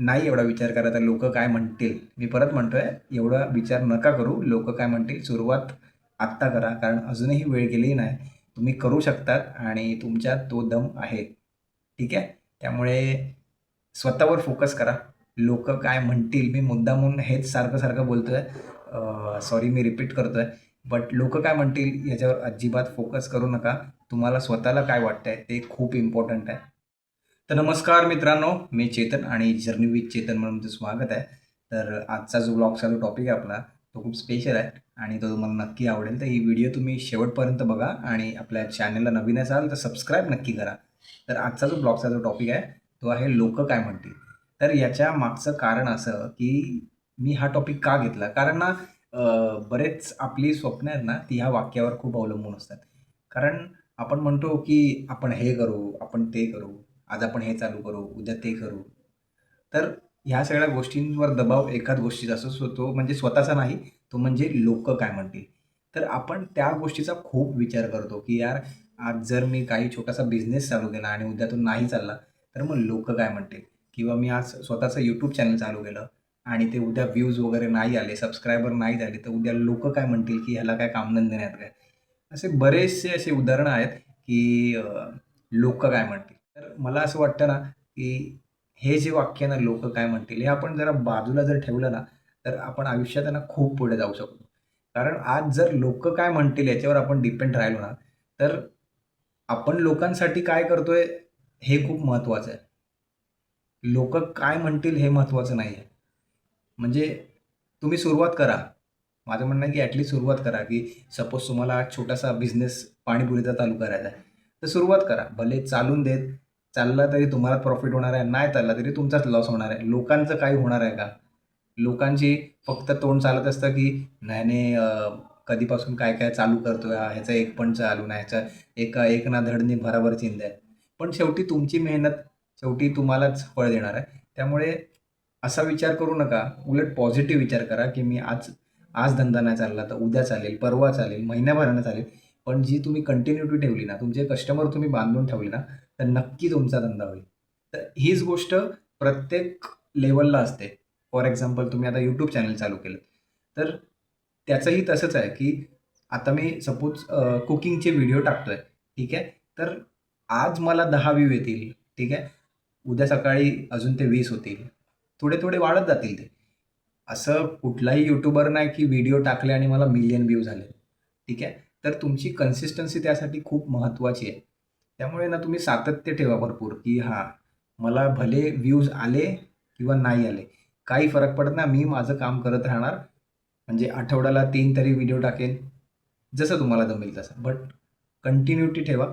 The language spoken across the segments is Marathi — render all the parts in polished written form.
नाही एवढा विचार करा तर लोकं काय म्हणतील. मी परत म्हणतोय, एवढा विचार नका करू. लोकं काय म्हणतील सुरुवात आत्ता करा. कारण अजूनही वेळ गेलेली नाही. तुम्ही करू शकतात आणि तुमच्यात तो दम आहे. ठीक आहे? त्यामुळे स्वतःवर फोकस करा. लोकं काय म्हणतील, मी मुद्दामून हेच सारखं-सारखं बोलतोय. सॉरी मी रिपीट करतोय. बट लोकं काय म्हणतील याच्यावर अजिबात फोकस करू नका. तुम्हाला स्वतःला काय वाटतंय ते खूप इम्पॉर्टंट आहे. तर नमस्कार मित्रांनो, मी चेतन आणि जर्नी विथ चेतन म्हणून तुमचं स्वागत आहे. तर आजचा जो ब्लॉगचा जो टॉपिक आहे आपला, तो खूप स्पेशल आहे आणि तो तुम्हाला नक्की आवडेल. तर ही व्हिडिओ तुम्ही शेवटपर्यंत बघा आणि आपल्या चॅनलला नवीन असाल तर सबस्क्राईब नक्की करा. तर आजचा जो ब्लॉगचा जो टॉपिक आहे, तो आहे लोकं काय म्हणतील. तर याच्या मागचं कारण असं, की मी हा टॉपिक का घेतला? कारण ना बरेच आपली स्वप्न आहेत ना, ती ह्या वाक्यावर खूप अवलंबून असतात. कारण आपण म्हणतो, की आपण हे करू, आपण ते करू. आज आपण हे चालू करू, उद्या ते करू. तर ह्या सगळ्या गोष्टींवर दबाव एकाच गोष्टीचा असतो, तो म्हणजे स्वतःचा नाही, तो म्हणजे लोकं काय म्हणतील. तर आपण त्या गोष्टीचा खूप विचार करतो, की यार आज जर मी काही छोटासा बिझनेस चालू केला आणि उद्या तो नाही चालला, तर मग लोकं काय म्हणतील? किंवा मी आज स्वतःचं YouTube चॅनल चालू केलं आणि ते उद्या व्ह्यूज वगैरे नाही आले, सबस्क्रायबर नाही झाले, तर उद्या लोकं काय म्हणतील, की ह्याला काय कामधंदे नाहीत काय? असे बरेचसे असे उदाहरणं आहेत, की लोकं काय म्हणतील. तर मला असं वाटतं ना, की हे जे वाक्य ना, लोकं काय म्हणतील, हे आपण जरा बाजूला जर ठेवलं ना, तर आपण आयुष्यात आहे ना, खूप पुढे जाऊ शकतो. कारण आज जर लोकं काय म्हणतील याच्यावर आपण डिपेंड राहिलो ना, तर आपण लोकांसाठी काय करतोय हे खूप महत्त्वाचं आहे. लोकं काय म्हणतील हे महत्त्वाचं नाहीये. म्हणजे तुम्ही सुरुवात करा. माझं म्हणणं आहे, की सुरुवात करा, की सपोज तुम्हाला छोटासा बिझनेस पाणीपुरीचा चालू करायचा आहे. तर सुरुवात करा. भले चालून देत, चालला तरी तुम्हाला प्रॉफिट होणार आहे, नाही चालला तरी तुमचाच लॉस होणार आहे. लोकांचं काही होणार आहे का? लोकांची फक्त तोंड चालत असतं, की नाही, नाही कधीपासून काय-काय चालू करतोय हा, ह्याचा एक पण चालू नाही, ह्याचा एक ना धड नि भराभर चिंध्या आहेत. पण शेवटी तुमची मेहनत शेवटी तुम्हालाच फळ देणार आहे. त्यामुळे असा विचार करू नका. उलट पॉझिटिव्ह विचार करा, की मी आज आज धंदा नाही चालला तर उद्या चालेल, परवा चालेल, महिन्याभरानं चालेल. पण जी तुम्ही कंटिन्यूटी ठेवली ना, तुमचे कस्टमर तुम्ही बांधून ठेवले ना, तर नक्की तुमचा धंदा होईल. तर हीच गोष्ट प्रत्येक लेव्हलला असते. फॉर एक्झाम्पल तुम्ही आता YouTube चॅनल चालू केलं, तर त्याचंही तसंच आहे, की आता मी सपोज कुकिंगचे व्हिडिओ टाकतोय, ठीक आहे. तर आज मला 10 व्ह्यू येतील, ठीक आहे. उद्या सकाळी अजून ते 20 होतील. थोडे-थोडे वाढत जातील ते. असं कुठलाही यूट्यूबर नाही, की व्हिडिओ टाकले आणि मला मिलियन व्ह्यू झाले. ठीक आहे. तर तुमची कन्सिस्टन्सी त्यासाठी खूप महत्त्वाची आहे. त्यामुळे ना तुम्ही सातत्य ठेवा भरपूर, की हां, मला भले व्ह्यूज आले किंवा नाही आले, काही फरक पडत नाही. मी माझं काम करत राहणार. म्हणजे आठवड्याला 3 तरी व्हिडिओ टाकेन. जसं तुम्हाला जमेल तसं. बट कंटिन्यूटी ठेवा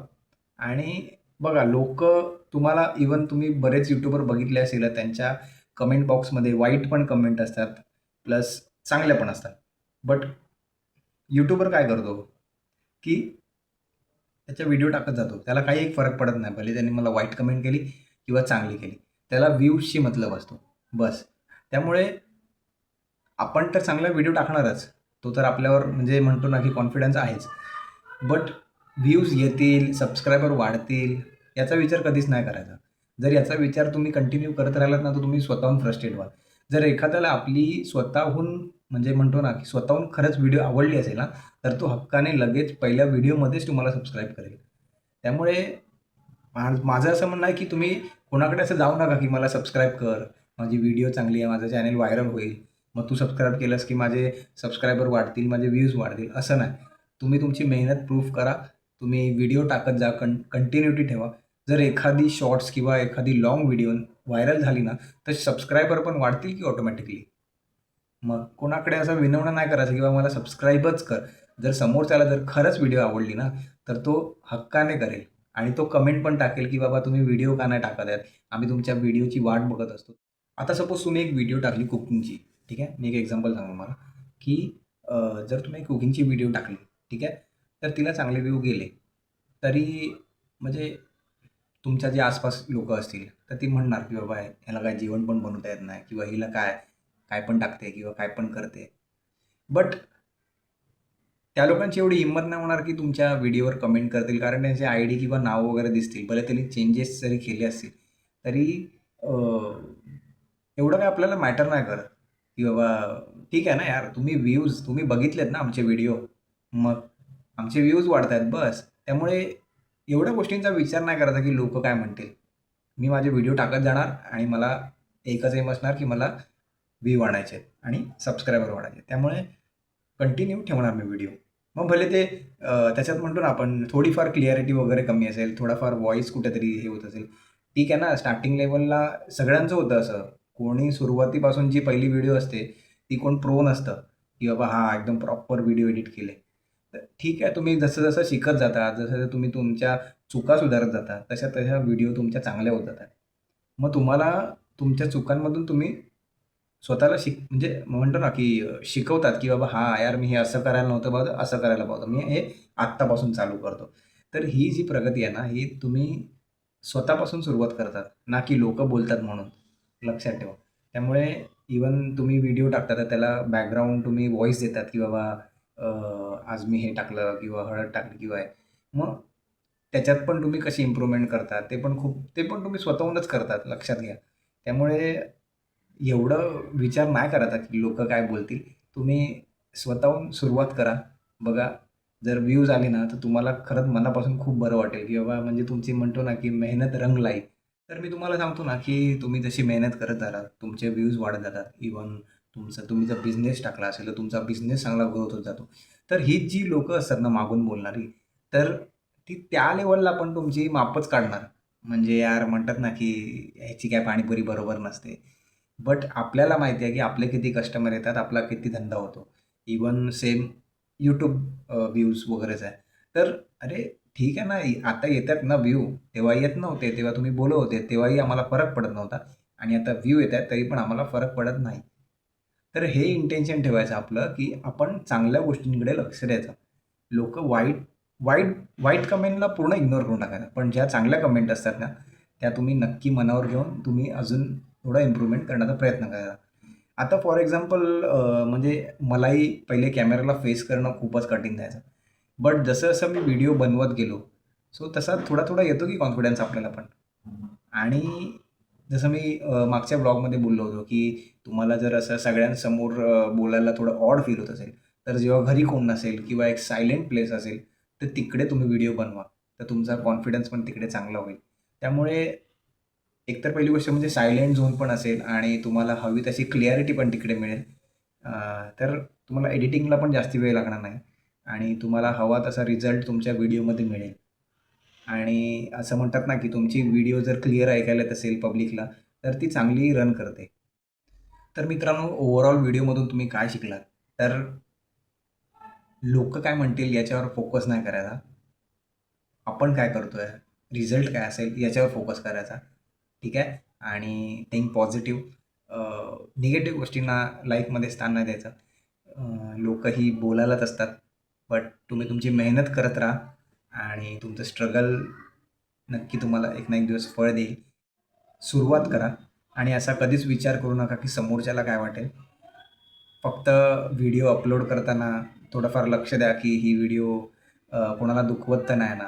आणि बघा लोकं तुम्हाला इव्हन तुम्ही बरेच यूट्यूबर बघितले असेल, त्यांच्या कमेंट बॉक्समध्ये वाईट पण कमेंट असतात, प्लस चांगल्या पण असतात. बट यूट्यूबर काय करतो, की त्याचा व्हिडिओ टाकत जातो. त्याला काही एक फरक पडत नाही. भले त्यांनी मला वाईट कमेंट केली किंवा चांगली केली. त्याला व्ह्यूजशी मतलब असतो. बस. त्यामुळे आपण तर चांगला व्हिडिओ टाकणारच. तो तर आपल्यावर म्हणजे म्हणतो ना, की कॉन्फिडन्स आहेच. बट व्ह्यूज येतील, सबस्क्रायबर वाढतील, याचा विचार कधीच नाही करायचा. जर याचा विचार तुम्ही कंटिन्यू करत राहिलात ना, तर तुम्ही स्वतःहून फ्रस्ट्रेट व्हाल. जर एखाद्याला आपली स्वतःहून म्हणजे म्हणतो ना, की स्वतःहून खरंच व्हिडिओ आवडली असेल ना, तर तो हक्काने लगेच पहिल्या व्हिडिओमध्येच तुम्हाला सबस्क्राईब करेल. त्यामुळे माझं असं म्हणणं आहे, की तुम्ही कोणाकडे असं जाऊ नका, की मला सबस्क्राईब कर, माझी व्हिडिओ चांगली आहे, माझं चॅनल व्हायरल होईल. मग तू सबस्क्राईब केलंस, की माझे सबस्क्रायबर वाढतील, माझे व्ह्यूज वाढतील, असं नाही. तुम्ही तुमची मेहनत प्रूव्ह करा. तुम्ही व्हिडिओ टाकत जा, कंटिन्यूटी ठेवा. जर एखादी शॉर्ट्स किंवा एखादी लाँग व्हिडिओ व्हायरल झाली ना, तर सबस्क्रायबर पण वाढतील की ऑटोमॅटिकली. मग कोणाकडे असं विनवणं नाही करायचं, की बाबा मला सबस्क्राईबच कर. जर समोरच्याला जर खरंच व्हिडिओ आवडली ना, तर तो हक्काने करेल आणि तो कमेंट पण टाकेल, की "बाबा तुम्ही व्हिडिओ का नाही टाकत आहेत? आम्ही तुमच्या व्हिडिओची वाट बघत असतो." आता सपोज तुम्ही एक व्हिडिओ टाकली कुकिंगची, ठीक आहे. मी एक एक्झाम्पल सांगतो तुम्हाला, की जर तुम्ही कुकिंगची व्हिडिओ टाकली, ठीक आहे. तर तिला चांगले व्ह्यू गेले, तरी म्हणजे तुमच्या जे आसपास लोकं असतील, तर ती म्हणणार, की "बाबा ह्याला काय जेवण पण बनवता येत नाही किंवा हिला काय, काय पण टाकते किंवा काय पण करते." बट त्या लोकांची एवढी हिंमत नाही होणार, की तुमच्या व्हिडिओवर कमेंट करतील. कारण त्यांचे आयडी किंवा नाव वगैरे दिसतील. भले त्यांनी चेंजेस जरी केले असतील, तरी एवढं काय आपल्याला मॅटर नाही करत, की बाबा ठीक आहे ना यार, तुम्ही व्ह्यूज तुम्ही बघितलेत ना आमचे व्हिडिओ, मग आमचे व्ह्यूज वाढत आहेत बस. त्यामुळे एवढ्या गोष्टींचा विचार नाही करायचा, की लोकं काय म्हणतील. मी माझे व्हिडिओ टाकत जाणार आणि मला एकच एम असणार, की मला व्ह्यू आणायचे आहेत आणि सबस्क्रायबर वाढायचे. त्यामुळे कंटिन्यू ठेवणार मी व्हिडिओ. मग भले ते त्याच्यात म्हणतो ना आपण थोडीफार क्लिअरिटी वगैरे कमी असेल, थोडाफार व्हॉईस कुठेतरी हे होत असेल. ठीक आहे ना, स्टार्टिंग लेव्हलला सगळ्यांचं होतं असं. कोणी सुरुवातीपासून जी पहिली व्हिडिओ असते, ती कोण प्रो नसतं, की बाबा हां, एकदम प्रॉपर व्हिडिओ एडिट केले. तर ठीक आहे, तुम्ही जसं-जसं शिकत जाता, जसं तुम्ही तुमच्या चुका सुधारत जाता, तशा-तशा व्हिडिओ तुमच्या चांगल्या होत जातात. मग तुम्हाला तुमच्या चुकांमधून तुम्ही स्वतःला म्हणजे म्हणतो ना, की शिकवतात, की बाबा हां, यार मी हे असं करायला नव्हतं पाहिजे, असं करायला पाहिजे. मी हे आत्तापासून चालू करतो. तर ही जी प्रगती आहे ना, ही तुम्ही स्वतःपासून सुरुवात करतात, ना की लोकं बोलतात म्हणून. लक्षात ठेवा. त्यामुळे इव्हन तुम्ही व्हिडिओ टाकता, तर त्याला बॅकग्राऊंड तुम्ही व्हॉईस देतात, की बाबा आज मी हे टाकलं किंवा हळद टाकली किंवा हे. मग त्याच्यात पण तुम्ही कशी इम्प्रूव्हमेंट करता, ते पण तुम्ही स्वतःहूनच करतात, लक्षात घ्या. त्यामुळे एवढं विचार नाही करायचा, की लोकं काय बोलतील. तुम्ही स्वतःहून सुरुवात करा. बघा, जर व्ह्यूज आले ना, तर तुम्हाला खरंच मनापासून खूप बरं वाटेल, की बाबा म्हणजे तुमची म्हणतो ना, की मेहनत रंग लाई. तर मी तुम्हाला सांगतो ना, की तुम्ही जशी मेहनत करत राहाल, तुमचे व्ह्यूज वाढत जातात. इव्हन तुम्ही जर बिझनेस टाकला असेल, तर तुमचा बिझनेस चांगला ग्रोथ होत जातो. तर हीच जी लोकं असतात ना मागून बोलणारी, तर ती त्या लेव्हलला पण तुमची मापच काढणार. म्हणजे यार म्हणतात ना, की ह्याची काय पाणीपुरी बरोबर नसते. बट आपल्याला माहिती आहे, की आपले किती कस्टमर येतात, आपला किती धंदा होतो. इव्हन सेम YouTube व्ह्यूज वगैरेच आहे. तर अरे ठीक आहे ना, आता येतात ना व्ह्यू, तेव्हा येत नव्हते. तेव्हा तुम्ही बोलत होते, तेव्हाही आम्हाला फरक पडत नव्हता आणि आता व्ह्यू येतायत तरी पण आम्हाला फरक पडत नाही. तर हे इंटेन्शन ठेवायचं आपलं, की आपण चांगल्या गोष्टींकडे लक्ष द्यायचं. लोकं वाईट वाईट वाईट कमेंटला पूर्ण इग्नोर करून टाकायचा. पण ज्या चांगल्या कमेंट असतात ना, त्या तुम्ही नक्की मनावर घेऊन तुम्ही अजून थोडा इम्प्रूव्हमेंट करण्याचा प्रयत्न करा. आता फॉर एक्झाम्पल म्हणजे मलाही पहिले कॅमेराला फेस करणं खूपच कठीण जायचं. बट जसं-जसं मी व्हिडिओ बनवत गेलो, सो तसा थोडा-थोडा येतो की कॉन्फिडन्स आपल्याला पण. आणि जसं मी मागच्या ब्लॉगमध्ये बोललो होतो, की तुम्हाला जर असं सगळ्यांसमोर बोलायला थोडं ऑड फील होत असेल, तर जेव्हा घरी कोण नसेल किंवा एक सायलेंट प्लेस असेल, तर तिकडे तुम्ही व्हिडिओ बनवा. तर तुमचा कॉन्फिडन्स पण तिकडे चांगला होईल. त्यामुळे एकतर पहिली गोष्ट म्हणजे सायलेंट झोन पण असेल आणि तुम्हाला हवी तशी क्लॅरिटी पण तिकडे मिळेल. अ, तर तुम्हाला एडिटिंगला पण जास्त वेळ लागणार नाही आणि तुम्हाला हवा तसा रिझल्ट तुमच्या व्हिडिओमध्ये मिळेल. आणि असं म्हणतात ना, की तुमची व्हिडिओ जर क्लिअर ऐकायला येत असेल पब्लिकला, तर ती चांगली रन करते. तर मित्रांनो, ओव्हरऑल व्हिडिओमधून तुम्ही काय शिकलात? तर लोकं काय म्हणतील याच्यावर फोकस नाही करायचा. आपण काय करतोय? रिझल्ट काय असेल याच्यावर फोकस करायचा. ठीक आहे? आणि थिंक पॉझिटिव्ह. निगेटिव्ह गोष्टींना लाईफमध्ये स्थान नाही द्यायचं. लोकंही बोलायलाच असतात. बट तुम्ही तुमची मेहनत करत राहा आणि तुमचं स्ट्रगल नक्की तुम्हाला एक ना एक दिवस फळ देईल. सुरुवात करा आणि असा कधीच विचार करू नका, की समोरच्याला काय वाटेल. फक्त व्हिडिओ अपलोड करताना थोडंफार लक्ष द्या, की ही व्हिडिओ कोणाला दुखवत तर नाही ना.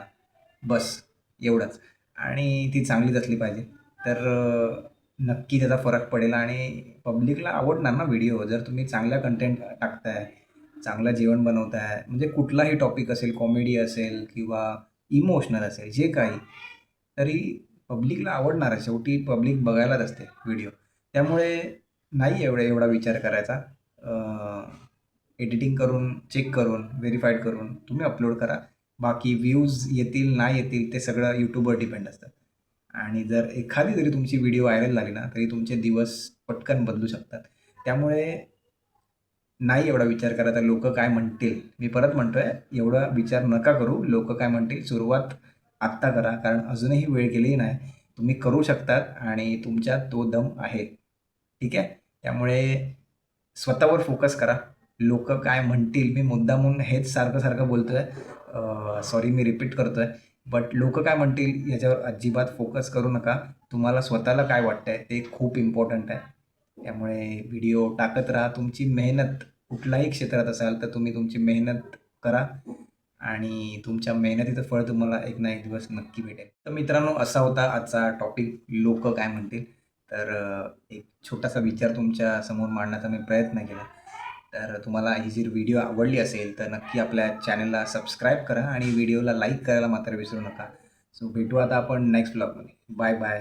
बस एवढंच. आणि ती चांगलीच असली पाहिजे. तर नक्की त्याचा फरक पडेल आणि पब्लिकला आवडणार ना व्हिडिओ. जर तुम्ही चांगला कंटेंट टाकताय, चांगलं जेवण बनवताय, म्हणजे कुठलाही टॉपिक असेल, कॉमेडी असेल किंवा इमोशनल असेल, जे काही, तरी पब्लिकला आवडणार आहे. शेवटी पब्लिक बघायलाच असते व्हिडिओ. त्यामुळे नाही एवढा विचार करायचा. एडिटिंग करून, चेक करून, व्हेरिफाईड करून तुम्ही अपलोड करा. बाकी व्ह्यूज येतील, नाही येतील ते सगळं YouTubeवर डिपेंड असतं. आणि जर एखादी जरी तुमची व्हिडिओ व्हायरल झाली ना, तरी तुमचे दिवस पटकन बदलू शकतात. त्यामुळे नाही एवढा विचार करायचा लोकं काय म्हणतील. मी परत म्हणतोय, एवढा विचार नका करू. लोकं काय म्हणतील सुरुवात आत्ता करा. कारण अजूनही वेळ गेलेली नाही. तुम्ही करू शकतात आणि तुमच्यात तो दम आहे. ठीक आहे? त्यामुळे स्वतःवर फोकस करा. लोकं काय म्हणतील, मी मुद्दामून हेच सारखं-सारखं बोलतोय. सॉरी मी रिपीट करतोय. बट लोकं काय म्हणतील याच्यावर अजिबात फोकस करू नका. तुम्हाला स्वतःला काय वाटतंय ते खूप इम्पॉर्टंट आहे. त्यामुळे व्हिडिओ टाकत राहा. तुमची मेहनत कुठल्याही क्षेत्रात असाल, तर तुम्ही तुमची मेहनत करा आणि तुमच्या मेहनतीचं फळ तुम्हाला एक ना एक दिवस नक्की भेटेल. तर मित्रांनो, असा होता आजचा टॉपिक, लोकं काय म्हणतील. तर एक छोटासा विचार तुमच्या समोर मांडण्याचा मी प्रयत्न केला. तर तुम्हाला ही जर व्हिडिओ आवडली असेल तर नक्की आपल्या चॅनलला सबस्क्राईब करा आणि व्हिडिओला लाईक करायला मात्र विसरू नका. सो भेटू आता आपण नेक्स्ट ब्लॉगमध्ये. Bye bye.